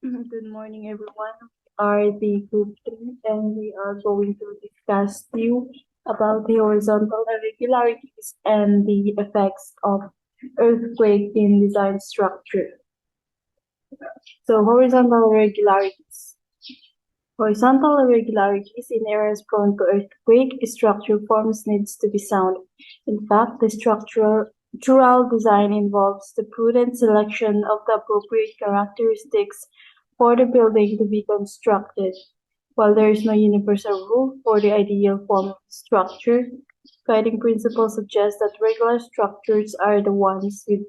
Good morning, everyone. We are the group 3, and we are going to discuss you about the horizontal irregularities and the effects of earthquake in design structure. So, horizontal irregularities. Horizontal irregularities in areas prone to earthquake structure forms needs to be sound. In fact, the structural design involves the prudent selection of the appropriate characteristics for the building to be constructed. While there is no universal rule for the ideal form of structure, guiding principles suggest that regular structures are the ones with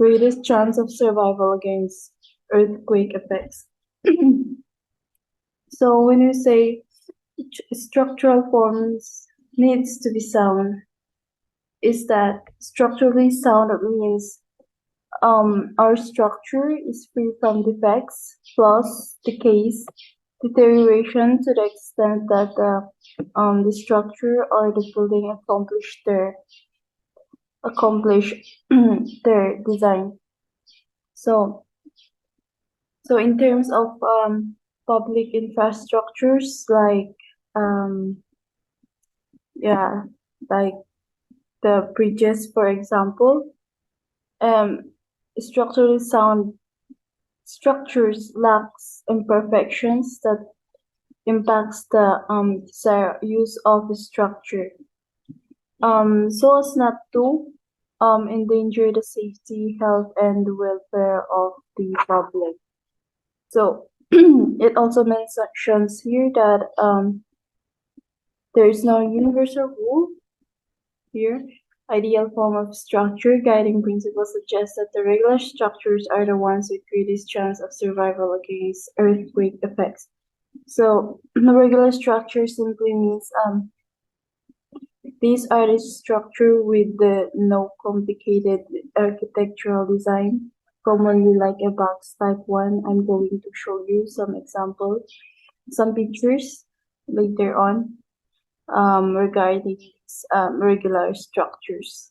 greatest chance of survival against earthquake effects. So when you say structural forms needs to be sound, is that structurally sound means our structure is free from defects, flaws, decays, deterioration to the extent that the structure or the building accomplish their design. So in terms of public infrastructures like like the bridges, for example, structurally sound structures lacks imperfections that impacts the desired use of the structure, so as not to endanger the safety, health, and welfare of the public. So it also mentions here that there is no universal rule here. Ideal form of structure guiding principles suggest that the regular structures are the ones with greatest chance of survival against earthquake effects. So the regular structure simply means these are the structure with the no complicated architectural design, commonly like a box type one. I'm going to show you some examples, some pictures later on regarding these regular structures.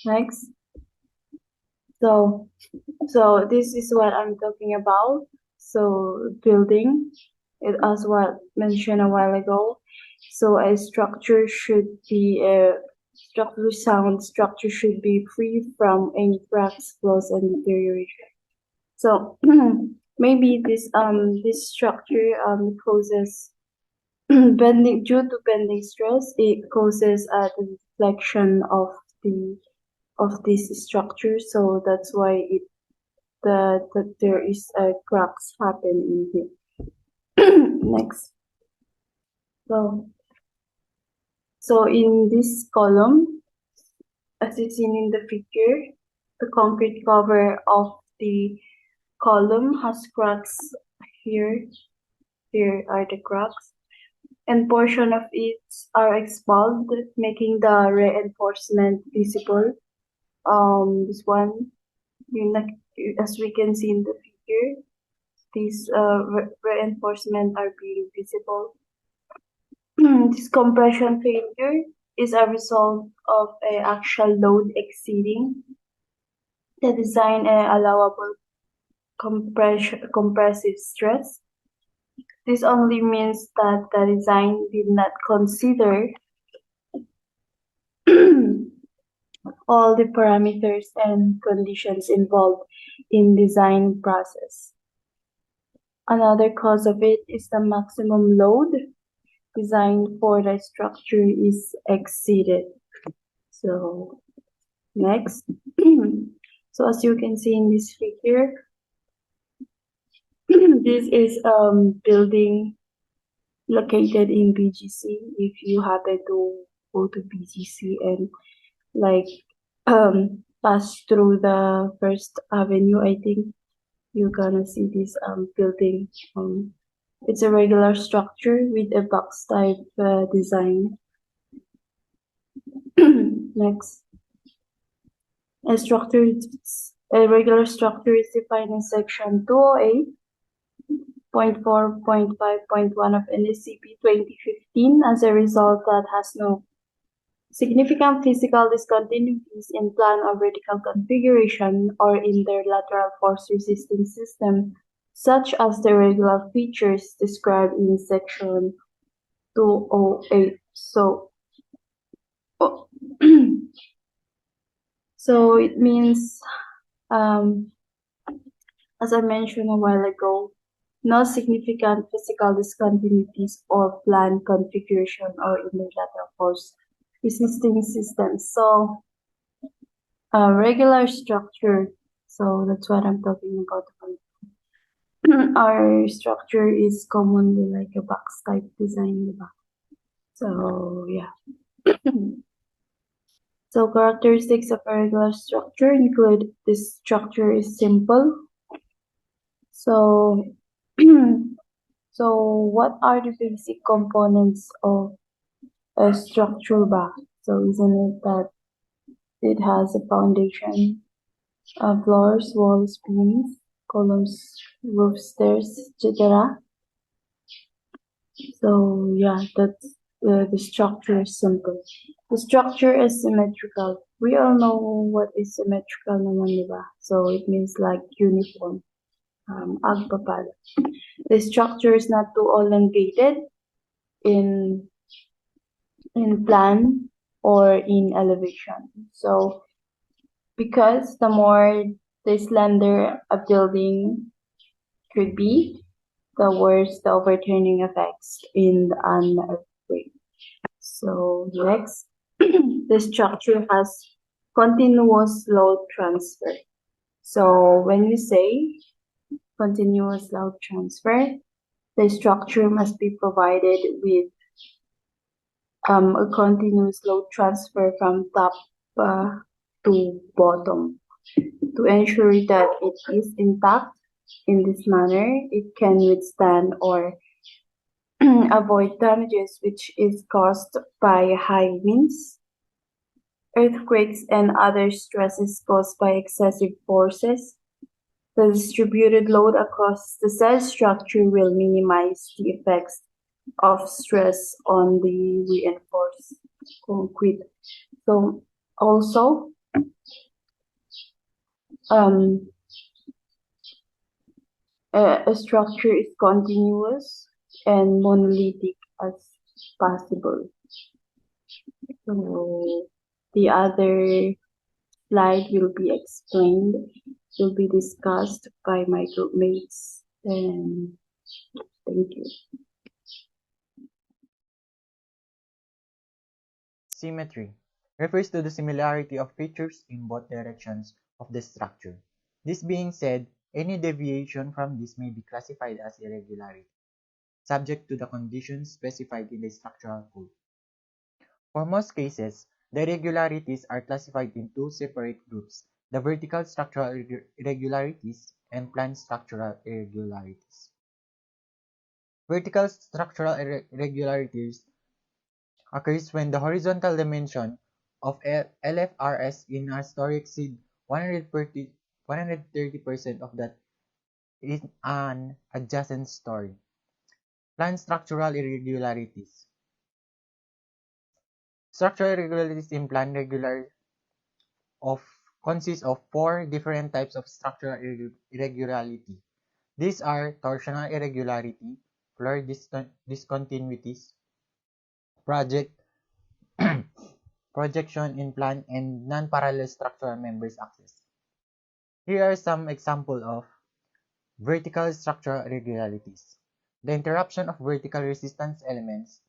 Next. So this is what I'm talking about. So building, it as what mentioned a while ago. So a structure should be a structurally sound structure should be free from any cracks, flaws, and deterioration. So maybe this structure causes bending due to bending stress. It causes the reflection of this structure. So that's why that there is cracks happen in here. Next. So in this column, as is seen in the figure, the concrete cover of the column has cracks here. Here are the cracks, and portion of it are expelled, making the reinforcement visible. This one, as we can see in the figure, these reinforcement are being visible. This compression failure is a result of an actual load exceeding the design allowable compressive stress. This only means that the design did not consider all the parameters and conditions involved in design process. Another cause of it is the maximum load designed for the structure is exceeded. So next. So as you can see in this figure, this is building located in BGC. If you happen to go to BGC and like pass through the First Avenue, I think you're gonna see this building. It's a regular structure with a box type design. Next. A regular structure is defined in section 208.4.5.1 of NSCP 2015 as a result that has no Significant physical discontinuities in plan or vertical configuration or in their lateral force resisting system, such as the irregular features described in section 208. So it means, um, as I mentioned a while ago, no significant physical discontinuities or plan configuration or in the lateral force resisting systems. So regular structure. So that's what I'm talking about. Our structure is commonly like a box type design, diba? So yeah. So characteristics of a regular structure include this structure is simple. So so what are the basic components of a structure ba? So isn't it that it has a foundation, floors, walls, beams, columns, roof, stairs, etc. So yeah, that's the structure is simple. The structure is symmetrical. We all know what is symmetrical naman, diba? So it means like uniform. Agpapal. The structure is not too elongated in plan or in elevation. So because the more the slender a building could be, the worse the overturning effects in an earthquake. So next, the structure has continuous load transfer. So when we say continuous load transfer, the structure must be provided with a continuous load transfer from top to bottom. To ensure that it is intact in this manner, it can withstand or avoid damages which is caused by high winds, earthquakes, and other stresses caused by excessive forces. The distributed load across the cell structure will minimize the effects of stress on the reinforced concrete. So also, um, a structure is continuous and monolithic as possible. So the other slide will be explained, will be discussed by my group mates. And thank you. Symmetry refers to the similarity of features in both directions of the structure. This being said, any deviation from this may be classified as irregularity, subject to the conditions specified in the structural code. For most cases, the irregularities are classified in two separate groups: the vertical structural irregularities and plan structural irregularities. Vertical structural irregularities occurs when the horizontal dimension of LFRS in a story exceeds 130% of that in an adjacent story. Plan structural irregularities. Structural irregularities in plan regular of consist of four different types of structural irregularity. These are torsional irregularity, floor discontinuities, project projection in plan, and non-parallel structural members access. Here are some examples of vertical structural irregularities: the interruption of vertical resistance elements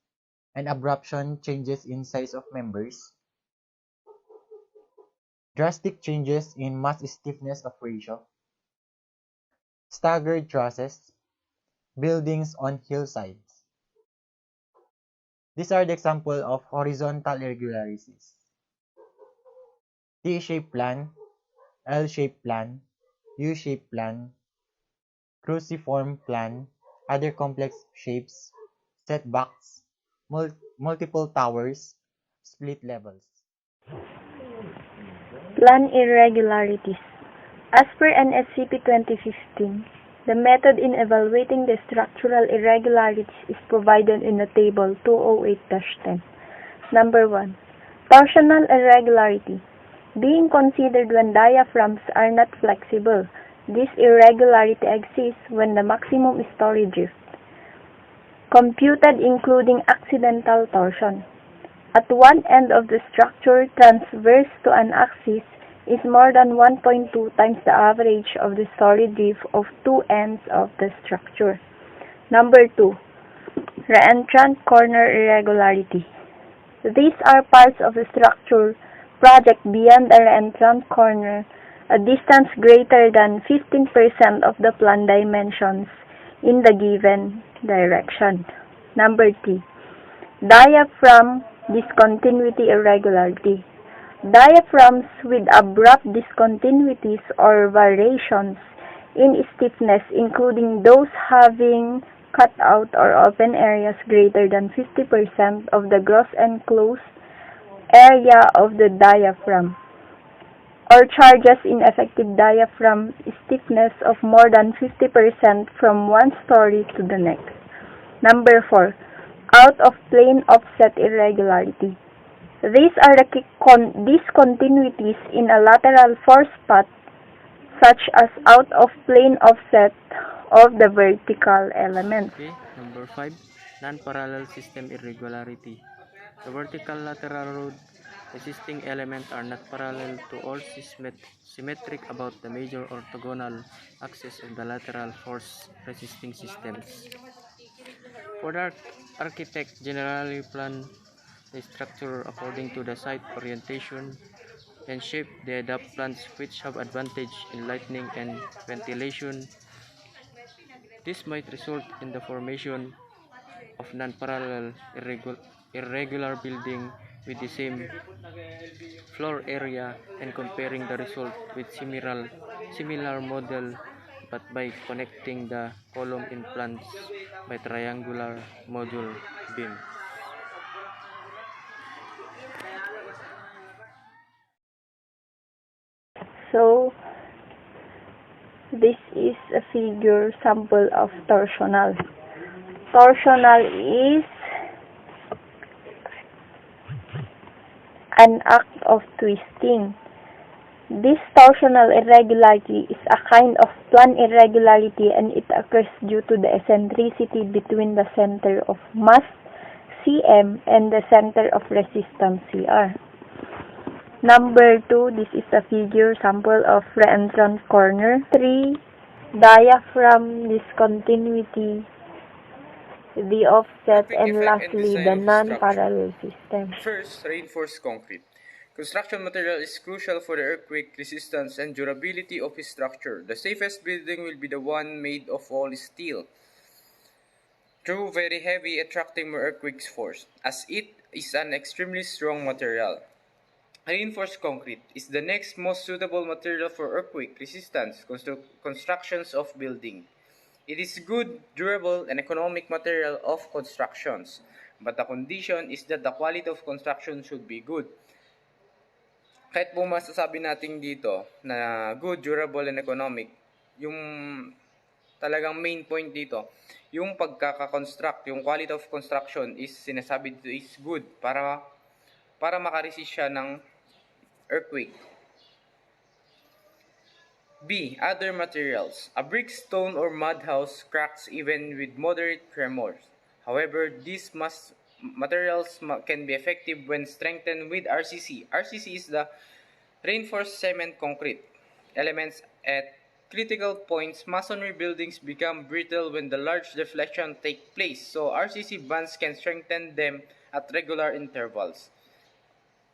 and abruption changes in size of members, drastic changes in mass stiffness of ratio, staggered trusses, buildings on hillsides. These are the examples of horizontal irregularities: T-shaped plan, L-shaped plan, U-shaped plan, cruciform plan, other complex shapes, setbacks, multiple towers, split levels. Plan irregularities. As per NSCP 2015, the method in evaluating the structural irregularities is provided in the table 208-10. Number 1. Torsional irregularity. Being considered when diaphragms are not flexible. This irregularity exists when the maximum story drift. Computed including accidental torsion. At one end of the structure transverse to an axis is more than 1.2 times the average of the story drift of two ends of the structure. Number 2. Reentrant corner irregularity. These are parts of the structure project beyond the reentrant corner, a distance greater than 15% of the plan dimensions in the given direction. Number 3. Diaphragm discontinuity irregularity. Diaphragms with abrupt discontinuities or variations in stiffness, including those having cut out or open areas greater than 50% of the gross enclosed area of the diaphragm, or charges ineffective diaphragm stiffness of more than 50% from one story to the next. Number 4. Out of plane offset irregularity. These are the discontinuities in a lateral force path, such as out of plane offset of the vertical elements. Okay, number 5, non-parallel system irregularity. The vertical lateral road resisting elements are not parallel to or symmetric about the major orthogonal axis of the lateral force resisting systems. For the architect generally plan the structure according to the site orientation and shape. They adopt plans which have advantage in lighting and ventilation. This might result in the formation of non-parallel irregular building with the same floor area, and comparing the result with similar model but by connecting the column in plans by triangular module beam. So, this is a figure sample of torsional. Torsional is an act of twisting. This torsional irregularity is a kind of plan irregularity, and it occurs due to the eccentricity between the center of mass cm and the center of resistance cr. Number 2, this is a figure sample of reentrant corner. 3, diaphragm discontinuity, the offset, Earthquake and effect and lastly, design the of structure. non-parallel system. First, reinforced concrete. Construction material is crucial for the earthquake resistance and durability of a structure. The safest building will be the one made of all steel. True, very heavy, attracting more earthquake force, as it is an extremely strong material. Reinforced concrete is the next most suitable material for earthquake resistance constructions of building. It is good, durable, and economic material of constructions, but the condition is that the quality of construction should be good. Kahit po masasabi natin dito na good, durable, and economic, yung talagang main point dito, yung pagkaka-construct, yung quality of construction is sinasabi dito is good para makaresist siya ng earthquake. B. Other materials. A brick, stone, or mud house cracks even with moderate tremors. However, these materials can be effective when strengthened with RCC. RCC is the reinforced cement concrete. Elements at critical points, masonry buildings become brittle when the large deflection take place, so RCC bands can strengthen them at regular intervals.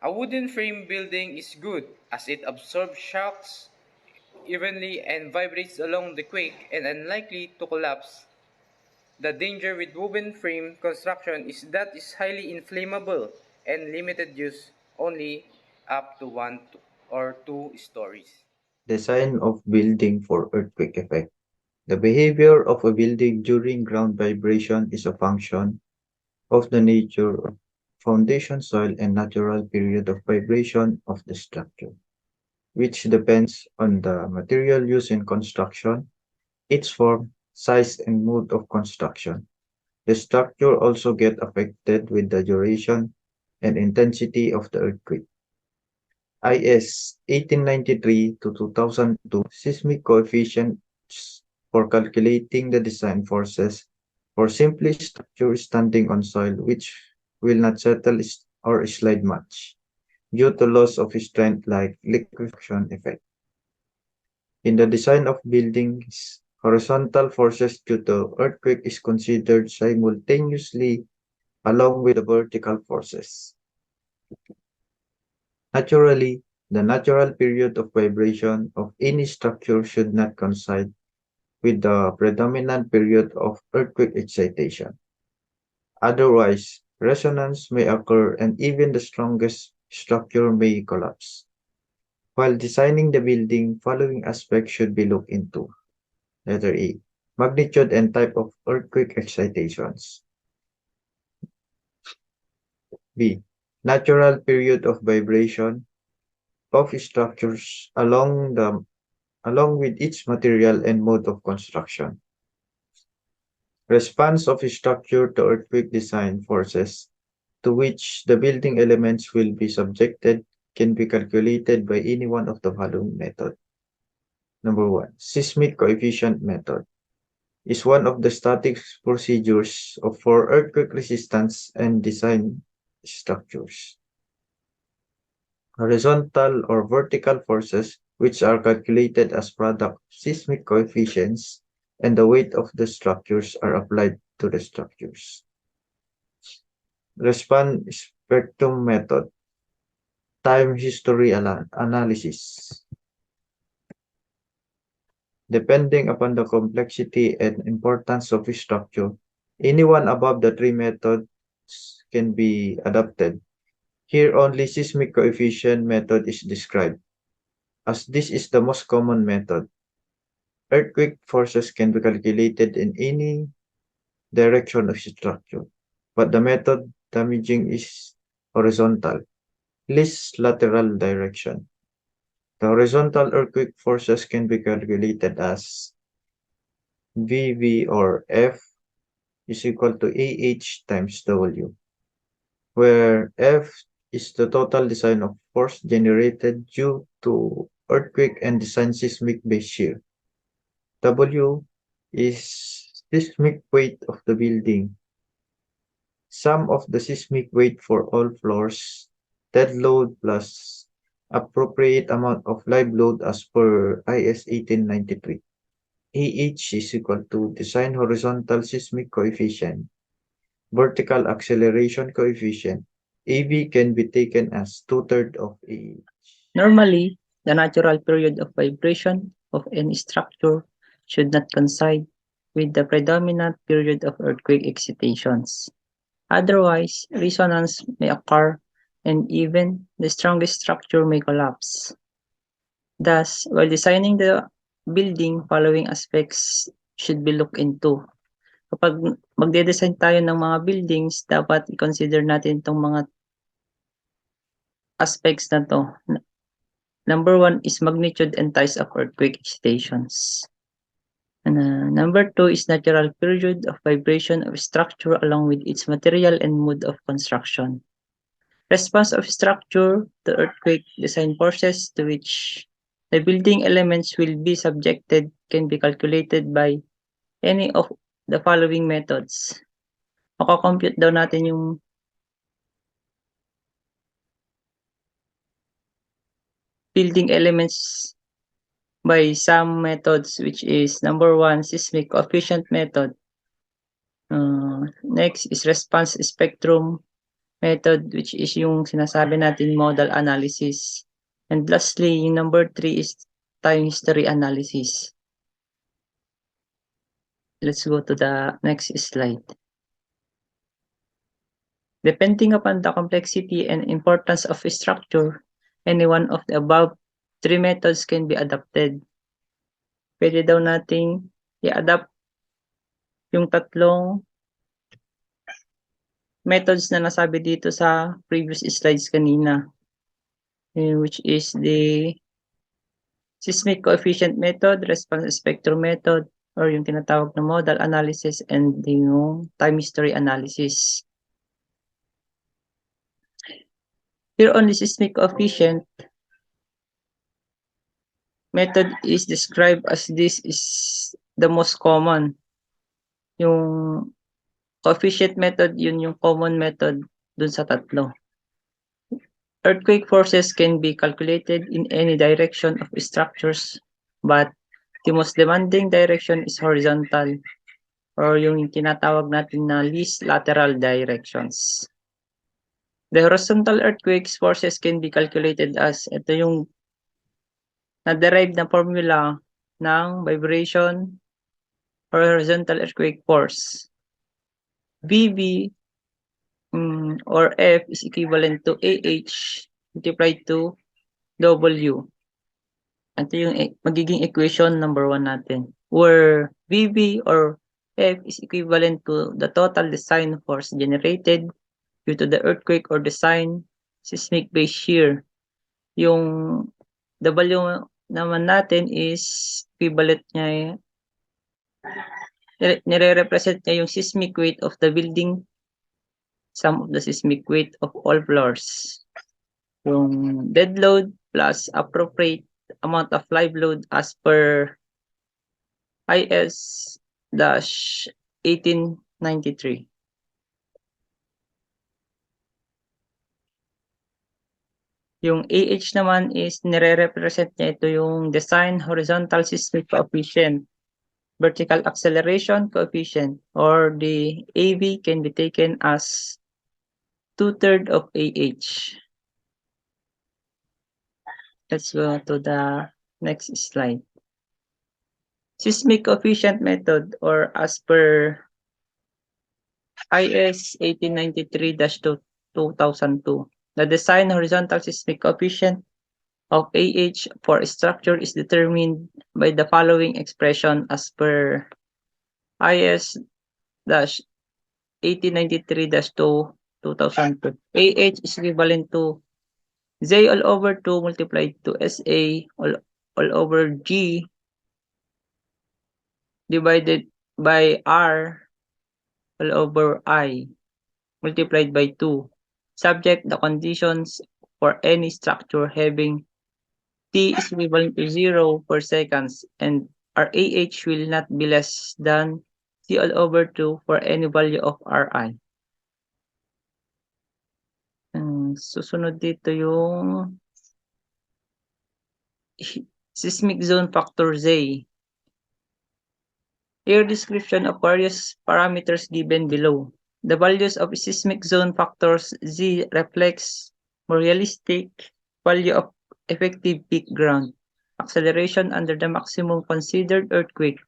A wooden frame building is good as it absorbs shocks evenly and vibrates along the quake and unlikely to collapse. The danger with woven frame construction is that it's highly inflammable and limited use, only up to 1 or 2 stories. Design of building for earthquake effect. The behavior of a building during ground vibration is a function of the nature of foundation soil and natural period of vibration of the structure, which depends on the material used in construction, its form, size, and mode of construction. The structure also get affected with the duration and intensity of the earthquake. IS 1893 to 2002 seismic coefficients for calculating the design forces for simply structure standing on soil which will not settle or slide much due to loss of strength like liquefaction effect. In the design of buildings, horizontal forces due to earthquake is considered simultaneously along with the vertical forces. Naturally, the natural period of vibration of any structure should not coincide with the predominant period of earthquake excitation. Otherwise, resonance may occur and even the strongest structure may collapse. While designing the building, following aspects should be looked into. Letter A. Magnitude and type of earthquake excitations. B. Natural period of vibration of structures along with its material and mode of construction. Response of structure to earthquake design forces to which the building elements will be subjected can be calculated by any one of the following methods. Number 1. Seismic coefficient method is one of the static procedures for earthquake resistance and design structures. Horizontal or vertical forces, which are calculated as product of seismic coefficients, and the weight of the structures are applied to the structures. Response spectrum method, time history analysis. Depending upon the complexity and importance of a structure, any one above the three methods can be adopted. Here only seismic coefficient method is described, as this is the most common method. Earthquake forces can be calculated in any direction of structure, but the method damaging is horizontal, least lateral direction. The horizontal earthquake forces can be calculated as VV or F is equal to AH times W, where F is the total design of force generated due to earthquake and design seismic base shear. W is seismic weight of the building, sum of the seismic weight for all floors, dead load plus appropriate amount of live load as per IS 1893. AH is equal to design horizontal seismic coefficient, vertical acceleration coefficient. AV can be taken as 2/3 of AH. Normally, the natural period of vibration of any structure should not coincide with the predominant period of earthquake excitations. Otherwise, resonance may occur and even the strongest structure may collapse. Thus, while designing the building, following aspects should be looked into. Kapag magde-design tayo ng mga buildings, dapat i-consider natin itong mga aspects na to. Number 1 is magnitude and types of earthquake excitations. And, number 2 is natural period of vibration of structure along with its material and mode of construction. Response of structure to earthquake design forces to which the building elements will be subjected can be calculated by any of the following methods. Makakompute daw natin yung building elements by some methods, which is number 1, seismic coefficient method. Next is response spectrum method, which is yung sinasabi natin modal analysis. And lastly, yung number 3 is time history analysis. Let's go to the next slide. Depending upon the complexity and importance of a structure, any one of the above three methods can be adopted. Pwede daw nating i-adapt yung tatlong methods na nasabi dito sa previous slides kanina, which is the seismic coefficient method, response spectrum method, or yung tinatawag na modal analysis, and yung time history analysis. Here only seismic coefficient method is described as this is the most common. Yung coefficient method, yun yung common method dun sa tatlo. Earthquake forces can be calculated in any direction of structures, but the most demanding direction is horizontal or yung tinatawag natin na least lateral directions. The horizontal earthquakes forces can be calculated as ito yung na-derive na formula ng vibration or horizontal earthquake force. VV or F is equivalent to AH multiplied to W. Ito yung magiging equation number 1 natin. Where VV or F is equivalent to the total design force generated due to the earthquake or design seismic base shear. Yung W naman natin is equivalent niya, nire-represent niya yung seismic weight of the building, sum of the seismic weight of all floors. Yung dead load plus appropriate amount of live load as per IS-1893. Yung AH naman is nire-represent niya ito yung design horizontal seismic coefficient, vertical acceleration coefficient, or the AV can be taken as 2/3 of AH. Let's go to the next slide. Seismic coefficient method, or as per IS 1893-2002. The design horizontal seismic coefficient of AH for a structure is determined by the following expression as per IS 1893-2002. AH is equivalent to Z all over 2 multiplied to SA all over G divided by R all over I multiplied by 2. Subject the conditions for any structure having T is equivalent to 0 per seconds and our AH will not be less than C all over 2 for any value of Ri. Susunod dito yung seismic zone factor Z. Here description of various parameters given below. The values of seismic zone factors Z reflects more realistic value of effective peak ground acceleration under the maximum considered earthquake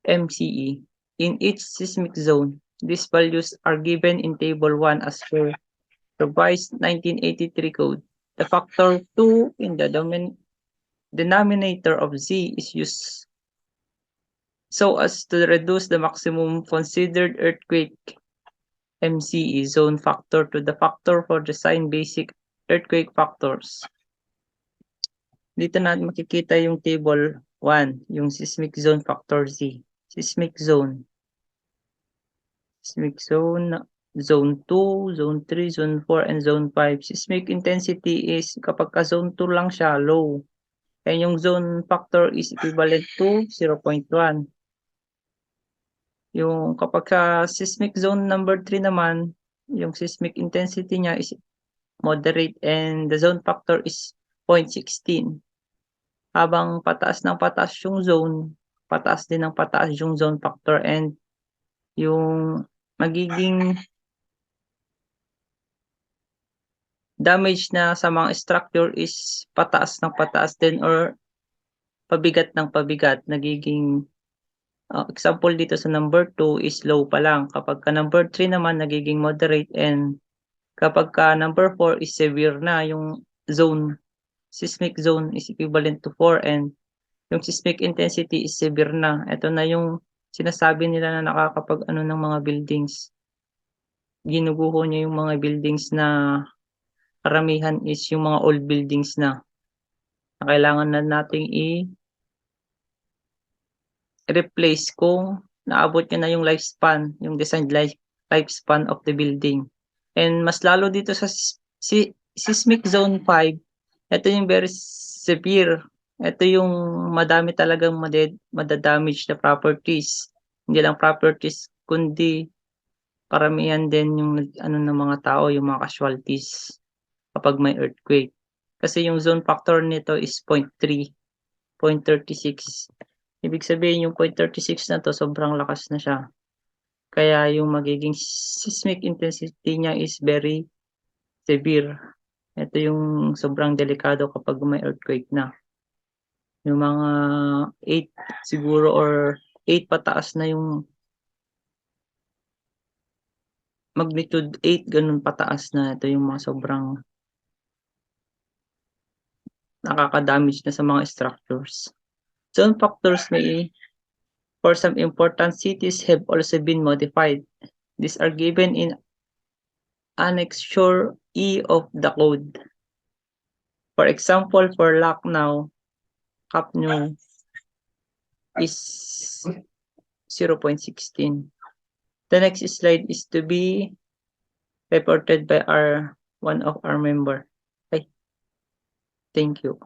MCE in each seismic zone. These values are given in table 1 as per revised 1983 code. The factor 2 in the denominator of Z is used so as to reduce the maximum considered earthquake MCE zone factor to the factor for design basic earthquake factors. Dito natin makikita yung table 1, yung seismic zone factor Z. Seismic zone, zone 2, zone 3, zone 4, and zone 5. Seismic intensity is kapag ka zone 2 lang siya, low. And yung zone factor is equivalent to 0.1. Yung kapag ka seismic zone number 3 naman, yung seismic intensity niya is moderate and the zone factor is 0.16. Habang pataas ng pataas yung zone, pataas din ng pataas yung zone factor and yung magiging damage na sa mga structure is pataas ng pataas din or pabigat ng pabigat. Nagiging example dito sa number 2 is low pa lang. Kapag ka number 3 naman nagiging moderate and kapag ka number 4 is severe na, yung zone, seismic zone is equivalent to 4 and yung seismic intensity is severe na. Ito na yung sinasabi nila na nakakapag ng mga buildings. Ginuguho niya yung mga buildings na karamihan is yung mga old buildings na kailangan na nating i-replace kung naabot niya na yung lifespan, yung designed lifespan of the building. And mas lalo dito sa seismic zone 5, ito yung very severe. Ito yung madami talagang madadamage na properties. Hindi lang properties, kundi karamihan din yung ano ng mga tao, yung mga casualties kapag may earthquake. Kasi yung zone factor nito is 0.3, 0.36. Ibig sabihin yung 0.36 na to, sobrang lakas na siya. Kaya yung magiging seismic intensity niya is very severe. Ito yung sobrang delikado kapag may earthquake na. Yung mga 8 siguro or 8 pataas na yung magnitude 8, ganun pataas na. Ito yung mga sobrang nakaka-damage na sa mga structures. Zone factors may for some important cities have also been modified. These are given in Annexure E of the code. For example, for Lucknow, Kapnu is 0.16. The next slide is to be reported by one of our member. Okay. Thank you.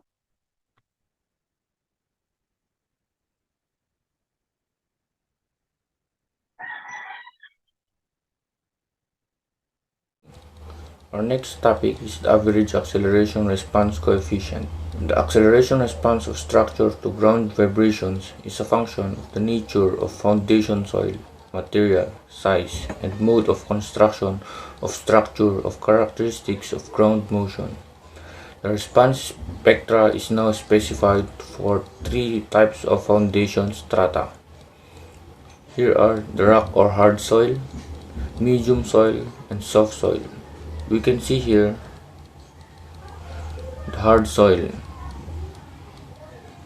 Our next topic is the average acceleration response coefficient. The acceleration response of structure to ground vibrations is a function of the nature of foundation soil, material, size, and mode of construction of structure of characteristics of ground motion. The response spectra is now specified for 3 types of foundation strata. Here are the rock or hard soil, medium soil, and soft soil. We can see here the hard soil.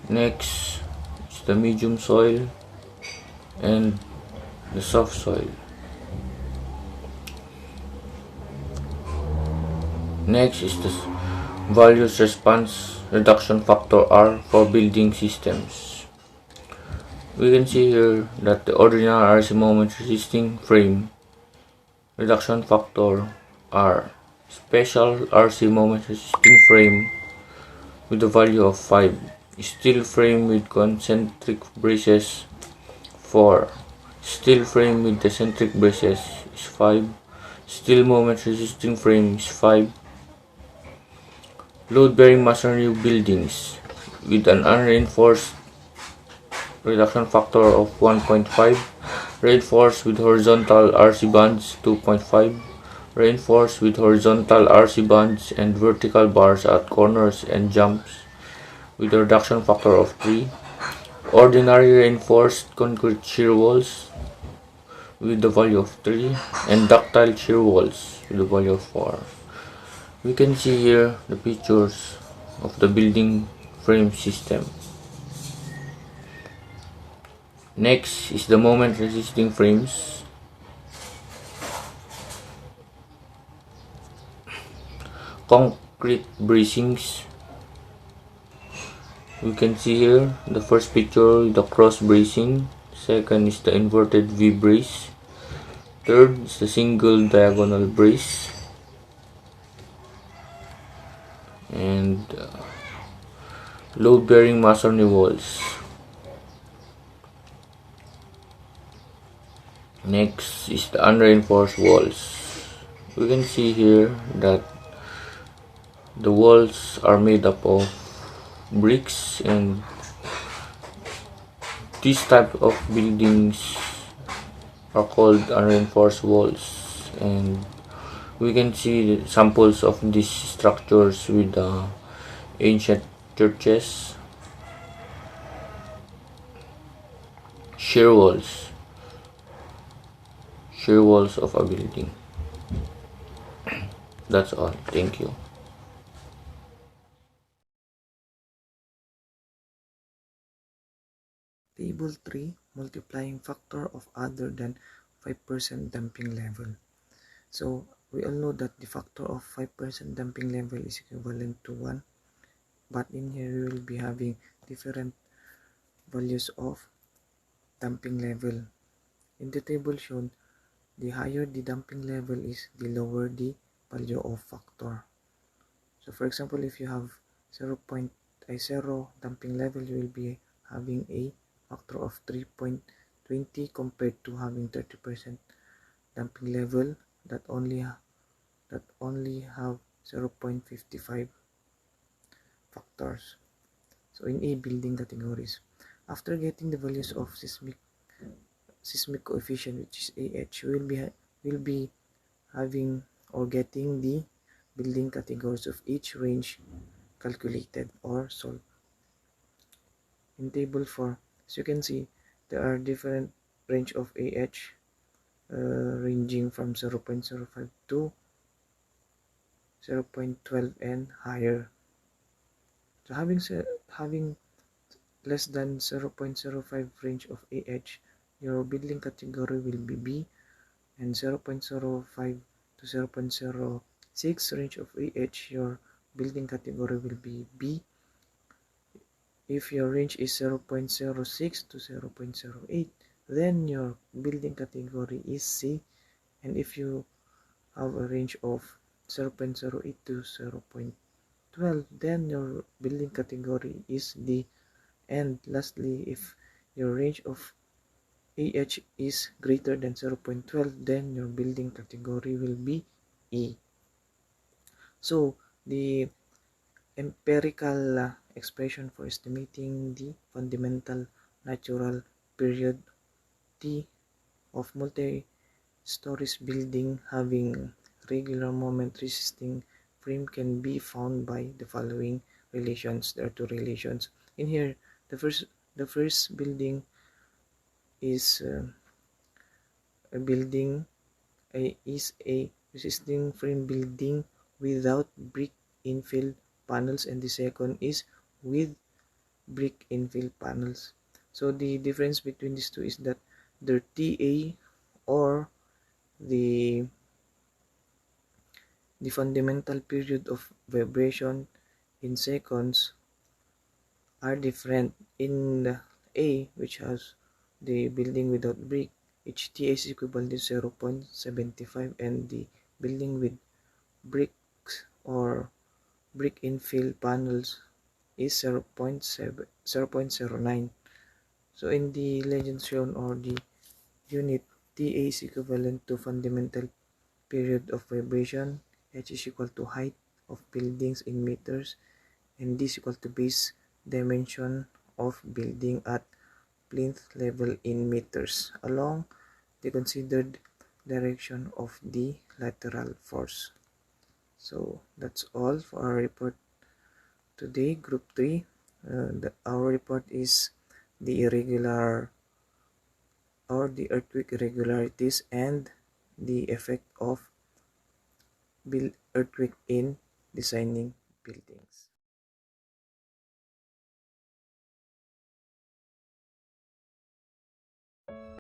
Next is the medium soil and the soft soil. Next is the values response reduction factor R for building systems. We can see here that the ordinary RC moment resisting frame reduction factor R, special RC moment resisting frame with a value of 5, steel frame with concentric braces 4, steel frame with eccentric braces is 5, steel moment resisting frame is 5, load bearing masonry buildings with an unreinforced reduction factor of 1.5, reinforced with horizontal RC bands 2.5, reinforced with horizontal RC bands and vertical bars at corners and jumps with a reduction factor of 3, ordinary reinforced concrete shear walls with the value of 3, and ductile shear walls with the value of 4. We can see here the pictures of the building frame system. Next is the moment resisting frames. Concrete bracings. We can see here the first picture, the cross bracing. Second is the inverted V brace. Third is the single diagonal brace. And load bearing masonry walls. Next is the unreinforced walls. We can see here that the walls are made up of bricks, and these type of buildings are called unreinforced walls, and we can see samples of these structures with the ancient churches, shear walls of a building. That's all. Thank you. Table 3, multiplying factor of other than 5% damping level. So we all know that the factor of 5% damping level is equivalent to 1, but in here we will be having different values of damping level. In the table shown, the higher the damping level is, the lower the value of factor. So for example, if you have 0.0 damping level, you will be having a factor of 3.20 compared to having 30% damping level that only have 0.55 factors. So in A building categories, after getting the values of seismic coefficient, which is AH, will be having or getting the building categories of each range calculated or solved. In table 4, as you can see, there are different range of AH ranging from 0.05 to 0.12 and higher. So having less than 0.05 range of AH, your building category will be B, and 0.05 to 0.06 range of AH, your building category will be B. If your range is 0.06 to 0.08, then your building category is C. And if you have a range of 0.08 to 0.12, then your building category is D. And lastly, if your range of AH is greater than 0.12, then your building category will be E. So the empirical expression for estimating the fundamental natural period T of multi-stories building having regular moment resisting frame can be found by the following relations. There are two relations in here. The first building is a resisting frame building without brick infill panels, and the second is with brick infill panels. So the difference between these two is that their TA, or the fundamental period of vibration in seconds, are different. In the A, which has the building without brick, each TA is equivalent to 0.75, and the building with bricks or brick infill panels is 0.09. So in the legend shown, or the unit, TA is equivalent to fundamental period of vibration, H is equal to height of buildings in meters, and D is equal to base dimension of building at plinth level in meters along the considered direction of the lateral force. So that's all for our report today, group 3. Our report is the earthquake irregularities and the effect of earthquake in designing buildings.